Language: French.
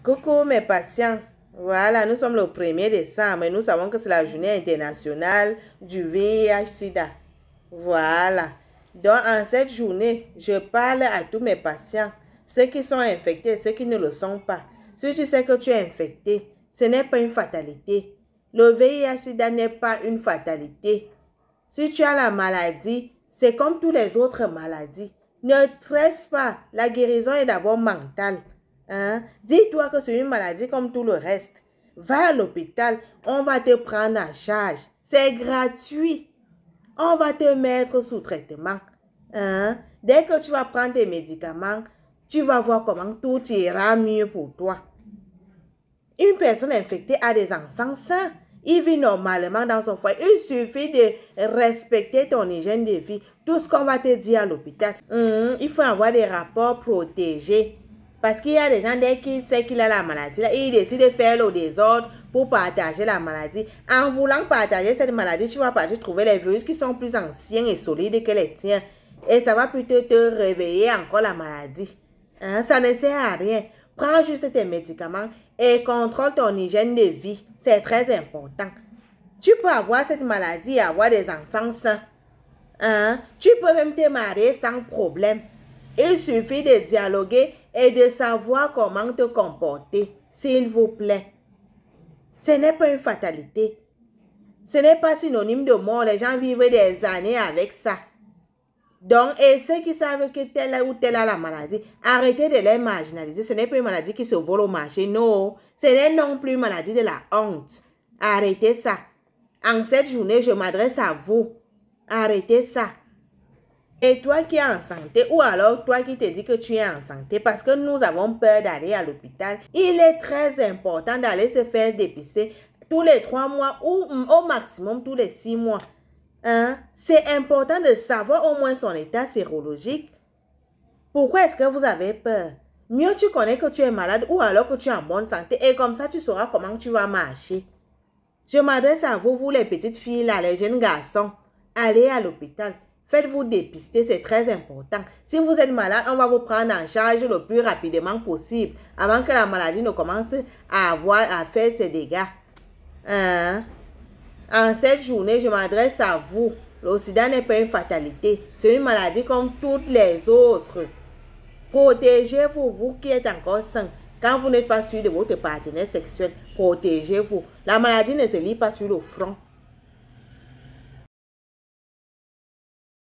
Coucou mes patients, voilà, nous sommes le 1er décembre et nous savons que c'est la journée internationale du VIH-Sida. Voilà, donc en cette journée, je parle à tous mes patients, ceux qui sont infectés et ceux qui ne le sont pas. Si tu sais que tu es infecté, ce n'est pas une fatalité. Le VIH-Sida n'est pas une fatalité. Si tu as la maladie, c'est comme toutes les autres maladies. Ne stresse pas, la guérison est d'abord mentale. Dis-toi que c'est une maladie comme tout le reste. Va à l'hôpital, on va te prendre en charge. C'est gratuit. On va te mettre sous traitement. Dès que tu vas prendre tes médicaments, tu vas voir comment tout ira mieux pour toi. Une personne infectée a des enfants sains. Il vit normalement dans son foyer. Il suffit de respecter ton hygiène de vie. Tout ce qu'on va te dire à l'hôpital. Il faut avoir des rapports protégés. Parce qu'il y a des gens, dès qu'ils savent qu'il a la maladie, là, ils décident de faire le désordre pour partager la maladie. En voulant partager cette maladie, tu vas partir trouver les virus qui sont plus anciens et solides que les tiens. Et ça va plutôt te réveiller encore la maladie. Ça ne sert à rien. Prends juste tes médicaments et contrôle ton hygiène de vie. C'est très important. Tu peux avoir cette maladie et avoir des enfants sains. Tu peux même te marier sans problème. Il suffit de dialoguer et de savoir comment te comporter, s'il vous plaît. Ce n'est pas une fatalité. Ce n'est pas synonyme de mort. Les gens vivent des années avec ça. Donc, et ceux qui savent que tel ou tel a la maladie, arrêtez de les marginaliser. Ce n'est pas une maladie qui se vole au marché, non. Ce n'est non plus une maladie de la honte. Arrêtez ça. En cette journée, je m'adresse à vous. Arrêtez ça. Et toi qui es en santé, ou alors toi qui te dis que tu es en santé, parce que nous avons peur d'aller à l'hôpital, il est très important d'aller se faire dépister tous les 3 mois ou au maximum tous les 6 mois. C'est important de savoir au moins son état sérologique. Pourquoi est-ce que vous avez peur? Mieux tu connais que tu es malade ou alors que tu es en bonne santé et comme ça tu sauras comment tu vas marcher. Je m'adresse à vous, vous les petites filles là, les jeunes garçons. Allez à l'hôpital. Faites-vous dépister, c'est très important. Si vous êtes malade, on va vous prendre en charge le plus rapidement possible avant que la maladie ne commence à faire ses dégâts. En cette journée, je m'adresse à vous. Le sida n'est pas une fatalité. C'est une maladie comme toutes les autres. Protégez-vous, vous qui êtes encore sain. Quand vous n'êtes pas sûr de votre partenaire sexuel, protégez-vous. La maladie ne se lit pas sur le front.